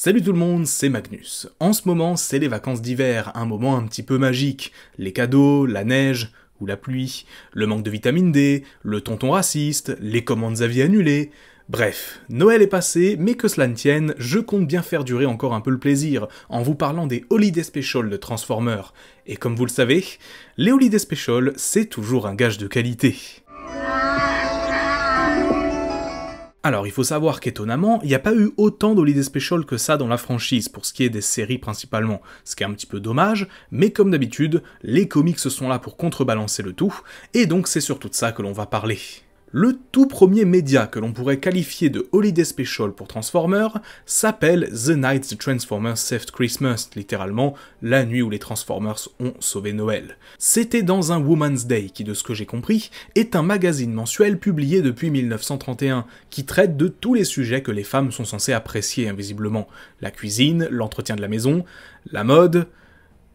Salut tout le monde, c'est Magnus. En ce moment, c'est les vacances d'hiver, un moment un petit peu magique. Les cadeaux, la neige ou la pluie, le manque de vitamine D, le tonton raciste, les commandes à vie annulées. Bref, Noël est passé, mais que cela ne tienne, je compte bien faire durer encore un peu le plaisir en vous parlant des Holiday Special de Transformers. Et comme vous le savez, les Holiday Special, c'est toujours un gage de qualité. Alors, il faut savoir qu'étonnamment, il n'y a pas eu autant d'Holiday Special que ça dans la franchise, pour ce qui est des séries principalement, ce qui est un petit peu dommage, mais comme d'habitude, les comics sont là pour contrebalancer le tout, et donc c'est surtout de ça que l'on va parler. Le tout premier média que l'on pourrait qualifier de Holiday Special pour Transformers s'appelle The Night the Transformers Saved Christmas, littéralement la nuit où les Transformers ont sauvé Noël. C'était dans un Woman's Day qui, de ce que j'ai compris, est un magazine mensuel publié depuis 1931, qui traite de tous les sujets que les femmes sont censées apprécier invisiblement. La cuisine, l'entretien de la maison, la mode...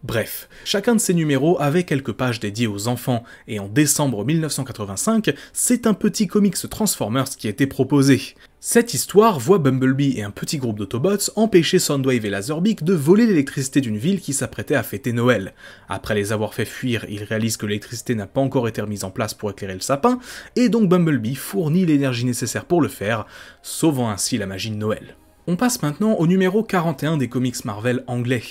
Bref, chacun de ces numéros avait quelques pages dédiées aux enfants, et en décembre 1985, c'est un petit comics Transformers qui était proposé. Cette histoire voit Bumblebee et un petit groupe d'Autobots empêcher Soundwave et Laserbeak de voler l'électricité d'une ville qui s'apprêtait à fêter Noël. Après les avoir fait fuir, ils réalisent que l'électricité n'a pas encore été remise en place pour éclairer le sapin, et donc Bumblebee fournit l'énergie nécessaire pour le faire, sauvant ainsi la magie de Noël. On passe maintenant au numéro 41 des comics Marvel anglais.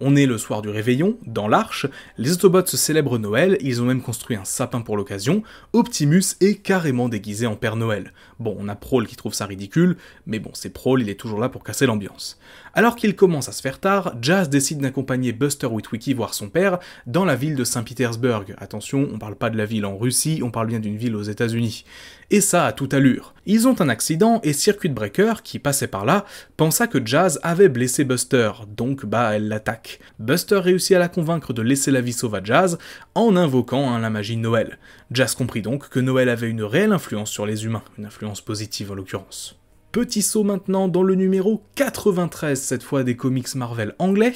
On est le soir du réveillon, dans l'Arche, les Autobots célèbrent Noël, ils ont même construit un sapin pour l'occasion, Optimus est carrément déguisé en Père Noël. Bon, on a Prowl qui trouve ça ridicule, mais bon, c'est Prowl, il est toujours là pour casser l'ambiance. Alors qu'il commence à se faire tard, Jazz décide d'accompagner Buster Witwicky voir son père dans la ville de Saint-Pétersbourg. Attention, on parle pas de la ville en Russie, on parle bien d'une ville aux États-Unis. Et ça à toute allure. Ils ont un accident et Circuit Breaker, qui passait par là, pensa que Jazz avait blessé Buster, donc elle l'attaque. Buster réussit à la convaincre de laisser la vie sauve à Jazz en invoquant la magie de Noël. Jazz comprit donc que Noël avait une réelle influence sur les humains, une influence positive en l'occurrence. Petit saut maintenant dans le numéro 93, cette fois des comics Marvel anglais.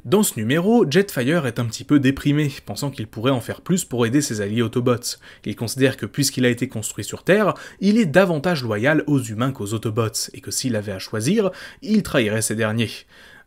Dans ce numéro, Jetfire est un petit peu déprimé, pensant qu'il pourrait en faire plus pour aider ses alliés Autobots. Il considère que puisqu'il a été construit sur Terre, il est davantage loyal aux humains qu'aux Autobots, et que s'il avait à choisir, il trahirait ces derniers.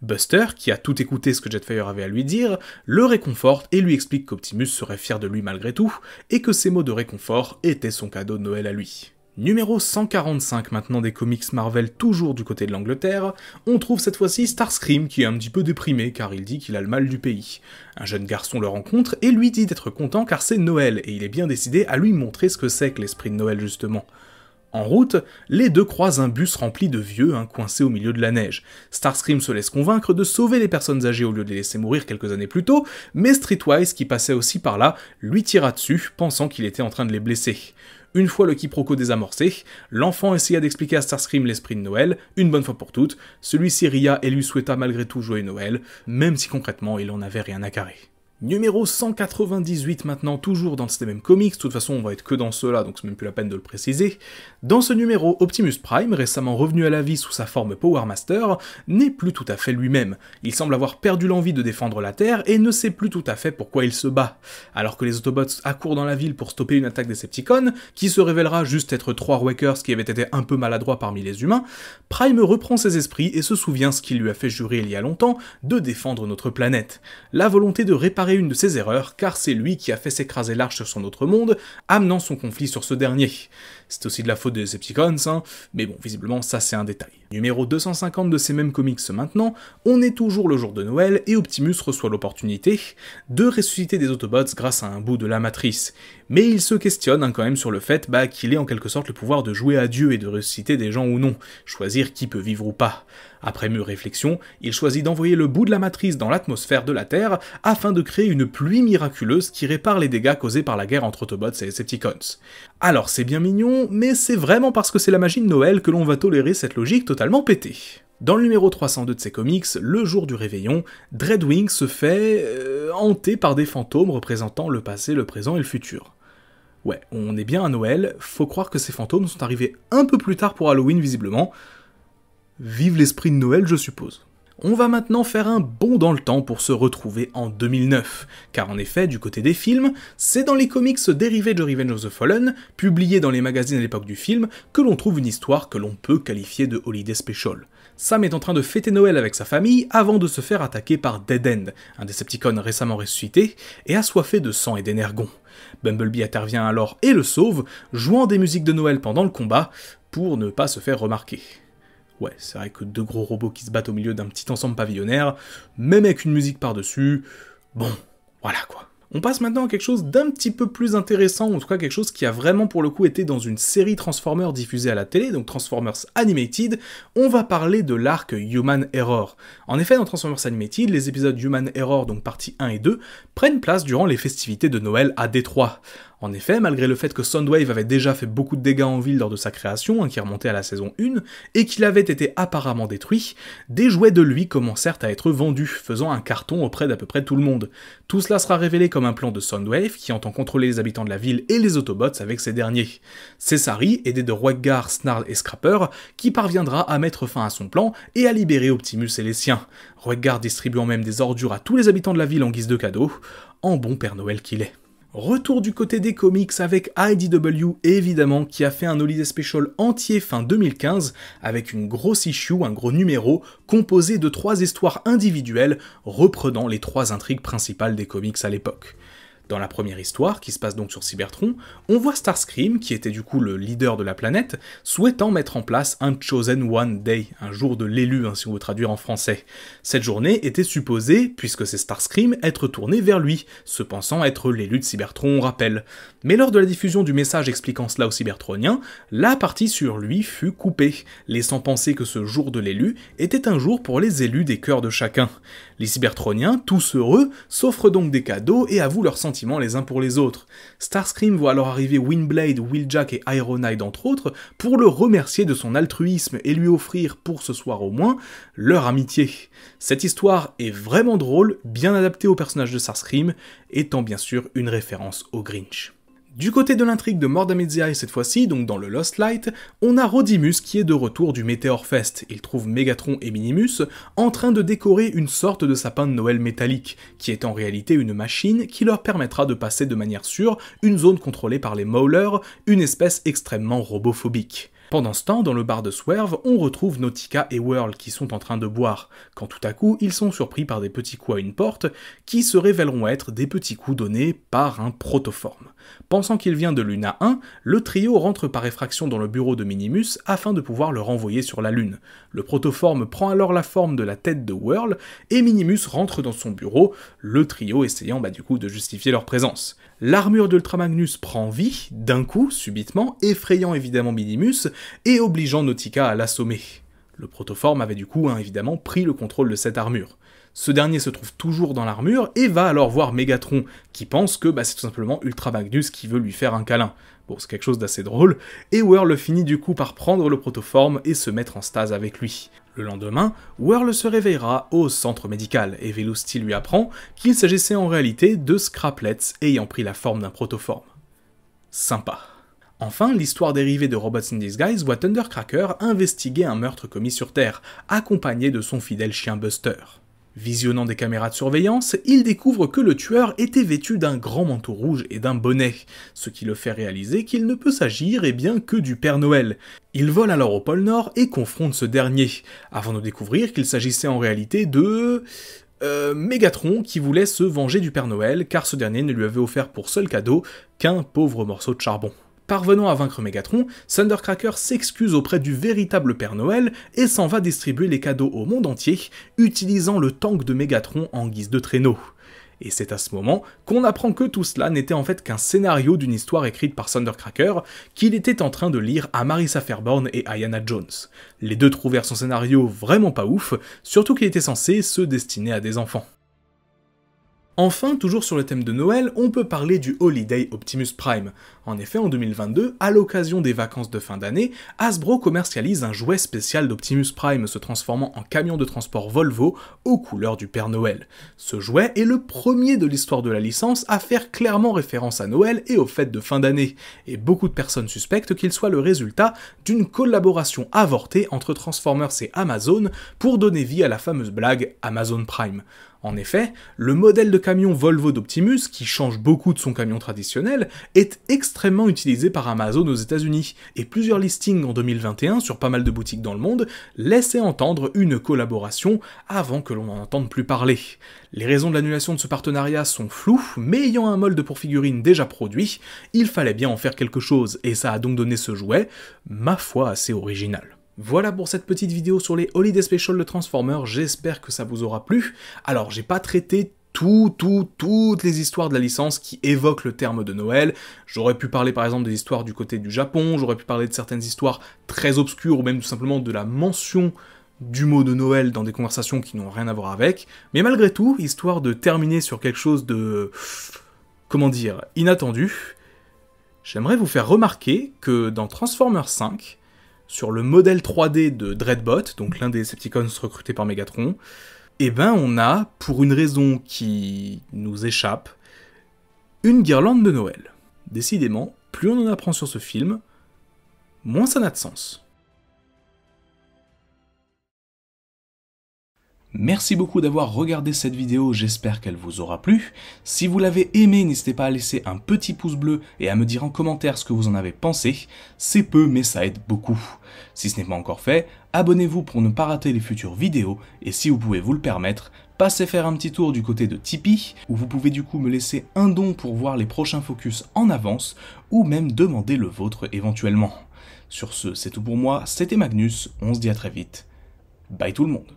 Buster, qui a tout écouté ce que Jetfire avait à lui dire, le réconforte et lui explique qu'Optimus serait fier de lui malgré tout, et que ces mots de réconfort étaient son cadeau de Noël à lui. Numéro 145 maintenant des comics Marvel, toujours du côté de l'Angleterre, on trouve cette fois-ci Starscream qui est un petit peu déprimé car il dit qu'il a le mal du pays. Un jeune garçon le rencontre et lui dit d'être content car c'est Noël et il est bien décidé à lui montrer ce que c'est que l'esprit de Noël justement. En route, les deux croisent un bus rempli de vieux, coincés au milieu de la neige. Starscream se laisse convaincre de sauver les personnes âgées au lieu de les laisser mourir quelques années plus tôt, mais Streetwise, qui passait aussi par là, lui tira dessus, pensant qu'il était en train de les blesser. Une fois le quiproquo désamorcé, l'enfant essaya d'expliquer à Starscream l'esprit de Noël, une bonne fois pour toutes, celui-ci ria et lui souhaita malgré tout joyeux Noël, même si concrètement il en avait rien à carrer. Numéro 198 maintenant, toujours dans ces mêmes comics, de toute façon on va être que dans ceux-là, donc c'est même plus la peine de le préciser. Dans ce numéro, Optimus Prime, récemment revenu à la vie sous sa forme Power Master, n'est plus tout à fait lui-même. Il semble avoir perdu l'envie de défendre la Terre et ne sait plus tout à fait pourquoi il se bat. Alors que les Autobots accourent dans la ville pour stopper une attaque des Decepticons, qui se révélera juste être 3 Wreckers qui avaient été un peu maladroits parmi les humains, Prime reprend ses esprits et se souvient ce qui lui a fait jurer il y a longtemps de défendre notre planète. La volonté de réparer une de ses erreurs, car c'est lui qui a fait s'écraser l'Arche sur son autre monde, amenant son conflit sur ce dernier. C'est aussi de la faute des Decepticons, mais bon, visiblement ça c'est un détail. Numéro 250 de ces mêmes comics maintenant, on est toujours le jour de Noël et Optimus reçoit l'opportunité de ressusciter des Autobots grâce à un bout de la matrice. Mais il se questionne quand même sur le fait qu'il ait en quelque sorte le pouvoir de jouer à Dieu et de ressusciter des gens ou non, choisir qui peut vivre ou pas. Après mûre réflexion, il choisit d'envoyer le bout de la matrice dans l'atmosphère de la Terre afin de créer une pluie miraculeuse qui répare les dégâts causés par la guerre entre Autobots et Decepticons. Alors c'est bien mignon, mais c'est vraiment parce que c'est la magie de Noël que l'on va tolérer cette logique totalement pétée. Dans le numéro 302 de ces comics, le jour du réveillon, Dreadwing se fait hanter par des fantômes représentant le passé, le présent et le futur. Ouais, on est bien à Noël, faut croire que ces fantômes sont arrivés un peu plus tard pour Halloween visiblement. Vive l'esprit de Noël, je suppose. On va maintenant faire un bond dans le temps pour se retrouver en 2009, car en effet, du côté des films, c'est dans les comics dérivés de Revenge of the Fallen, publiés dans les magazines à l'époque du film, que l'on trouve une histoire que l'on peut qualifier de Holiday Special. Sam est en train de fêter Noël avec sa famille avant de se faire attaquer par Dead End, un Decepticon récemment ressuscité et assoiffé de sang et d'énergon. Bumblebee intervient alors et le sauve, jouant des musiques de Noël pendant le combat, pour ne pas se faire remarquer. Ouais, c'est vrai que deux gros robots qui se battent au milieu d'un petit ensemble pavillonnaire, même avec une musique par-dessus, bon, voilà quoi. On passe maintenant à quelque chose d'un petit peu plus intéressant, en tout cas quelque chose qui a vraiment pour le coup été dans une série Transformers diffusée à la télé, donc Transformers Animated. On va parler de l'arc Human Error. En effet, dans Transformers Animated, les épisodes Human Error, donc partie 1 et 2, prennent place durant les festivités de Noël à Détroit. En effet, malgré le fait que Soundwave avait déjà fait beaucoup de dégâts en ville lors de sa création, qui remontait à la saison 1, et qu'il avait été apparemment détruit, des jouets de lui commencèrent à être vendus, faisant un carton auprès d'à peu près tout le monde. Tout cela sera révélé comme un plan de Soundwave, qui entend contrôler les habitants de la ville et les Autobots avec ces derniers. C'est Sari, aidé de Rwaggar, Snarl et Scrapper, qui parviendra à mettre fin à son plan et à libérer Optimus et les siens. Rwaggar distribuant même des ordures à tous les habitants de la ville en guise de cadeau, en bon Père Noël qu'il est. Retour du côté des comics avec IDW, évidemment, qui a fait un Holiday Special entier fin 2015, avec une grosse issue, un gros numéro, composé de 3 histoires individuelles, reprenant les 3 intrigues principales des comics à l'époque. Dans la première histoire, qui se passe donc sur Cybertron, on voit Starscream, qui était du coup le leader de la planète, souhaitant mettre en place un Chosen One Day, un jour de l'élu, si on veut traduire en français. Cette journée était supposée, puisque c'est Starscream, être tournée vers lui, se pensant être l'élu de Cybertron, on rappelle. Mais lors de la diffusion du message expliquant cela aux Cybertroniens, la partie sur lui fut coupée, laissant penser que ce jour de l'élu était un jour pour les élus des cœurs de chacun. Les Cybertroniens, tous heureux, s'offrent donc des cadeaux et avouent leurs sentiments les uns pour les autres. Starscream voit alors arriver Windblade, Wheeljack et Ironhide entre autres, pour le remercier de son altruisme et lui offrir, pour ce soir au moins, leur amitié. Cette histoire est vraiment drôle, bien adaptée au personnage de Starscream, étant bien sûr une référence au Grinch. Du côté de l'intrigue de Mort d'Amedziai cette fois-ci, donc dans le Lost Light, on a Rodimus qui est de retour du Meteor Fest. Il trouve Megatron et Minimus en train de décorer une sorte de sapin de Noël métallique, qui est en réalité une machine qui leur permettra de passer de manière sûre une zone contrôlée par les Maulers, une espèce extrêmement robophobique. Pendant ce temps, dans le bar de Swerve, on retrouve Nautica et Whirl qui sont en train de boire, quand tout à coup, ils sont surpris par des petits coups à une porte, qui se révéleront être des petits coups donnés par un protoforme. Pensant qu'il vient de Luna 1, le trio rentre par effraction dans le bureau de Minimus afin de pouvoir le renvoyer sur la Lune. Le protoforme prend alors la forme de la tête de Whirl, et Minimus rentre dans son bureau, le trio essayant du coup de justifier leur présence. L'armure d'Ultra Magnus prend vie, d'un coup, subitement, effrayant évidemment Minimus, et obligeant Nautica à l'assommer. Le protoforme avait du coup évidemment pris le contrôle de cette armure. Ce dernier se trouve toujours dans l'armure et va alors voir Megatron, qui pense que c'est tout simplement Ultra Magnus qui veut lui faire un câlin. Bon, c'est quelque chose d'assez drôle, et Whirl finit du coup par prendre le protoforme et se mettre en stase avec lui. Le lendemain, Whirl se réveillera au centre médical, et Velosti lui apprend qu'il s'agissait en réalité de Scraplets ayant pris la forme d'un protoforme. Sympa. Enfin, l'histoire dérivée de Robots in Disguise voit Thundercracker investiguer un meurtre commis sur Terre, accompagné de son fidèle chien Buster. Visionnant des caméras de surveillance, il découvre que le tueur était vêtu d'un grand manteau rouge et d'un bonnet, ce qui le fait réaliser qu'il ne peut s'agir que du Père Noël. Il vole alors au pôle Nord et confronte ce dernier, avant de découvrir qu'il s'agissait en réalité de... Megatron qui voulait se venger du Père Noël car ce dernier ne lui avait offert pour seul cadeau qu'un pauvre morceau de charbon. Parvenant à vaincre Megatron, Thundercracker s'excuse auprès du véritable Père Noël et s'en va distribuer les cadeaux au monde entier, utilisant le tank de Megatron en guise de traîneau. Et c'est à ce moment qu'on apprend que tout cela n'était en fait qu'un scénario d'une histoire écrite par Thundercracker qu'il était en train de lire à Marissa Fairborn et Ayanna Jones. Les deux trouvèrent son scénario vraiment pas ouf, surtout qu'il était censé se destiner à des enfants. Enfin, toujours sur le thème de Noël, on peut parler du Holiday Optimus Prime. En effet, en 2022, à l'occasion des vacances de fin d'année, Hasbro commercialise un jouet spécial d'Optimus Prime se transformant en camion de transport Volvo aux couleurs du Père Noël. Ce jouet est le premier de l'histoire de la licence à faire clairement référence à Noël et aux fêtes de fin d'année, et beaucoup de personnes suspectent qu'il soit le résultat d'une collaboration avortée entre Transformers et Amazon pour donner vie à la fameuse blague Amazon Prime. En effet, le modèle de camion Volvo d'Optimus, qui change beaucoup de son camion traditionnel, est extrêmement utilisé par Amazon aux États-Unis, et plusieurs listings en 2021 sur pas mal de boutiques dans le monde laissaient entendre une collaboration avant que l'on n'en entende plus parler. Les raisons de l'annulation de ce partenariat sont floues, mais ayant un mold pour figurine déjà produit, il fallait bien en faire quelque chose, et ça a donc donné ce jouet, ma foi assez original. Voilà pour cette petite vidéo sur les Holiday Special de Transformers, j'espère que ça vous aura plu. Alors, j'ai pas traité toutes les histoires de la licence qui évoquent le terme de Noël. J'aurais pu parler par exemple des histoires du côté du Japon, j'aurais pu parler de certaines histoires très obscures, ou même tout simplement de la mention du mot de Noël dans des conversations qui n'ont rien à voir avec. Mais malgré tout, histoire de terminer sur quelque chose de... comment dire, inattendu, j'aimerais vous faire remarquer que dans Transformers 5, sur le modèle 3D de Dreadbot, donc l'un des Decepticons recrutés par Megatron, eh ben on a, pour une raison qui nous échappe, une guirlande de Noël. Décidément, plus on en apprend sur ce film, moins ça n'a de sens. Merci beaucoup d'avoir regardé cette vidéo, j'espère qu'elle vous aura plu. Si vous l'avez aimé, n'hésitez pas à laisser un petit pouce bleu et à me dire en commentaire ce que vous en avez pensé. C'est peu, mais ça aide beaucoup. Si ce n'est pas encore fait, abonnez-vous pour ne pas rater les futures vidéos, et si vous pouvez vous le permettre, passez faire un petit tour du côté de Tipeee, où vous pouvez du coup me laisser un don pour voir les prochains focus en avance, ou même demander le vôtre éventuellement. Sur ce, c'est tout pour moi, c'était Magnus, on se dit à très vite. Bye tout le monde.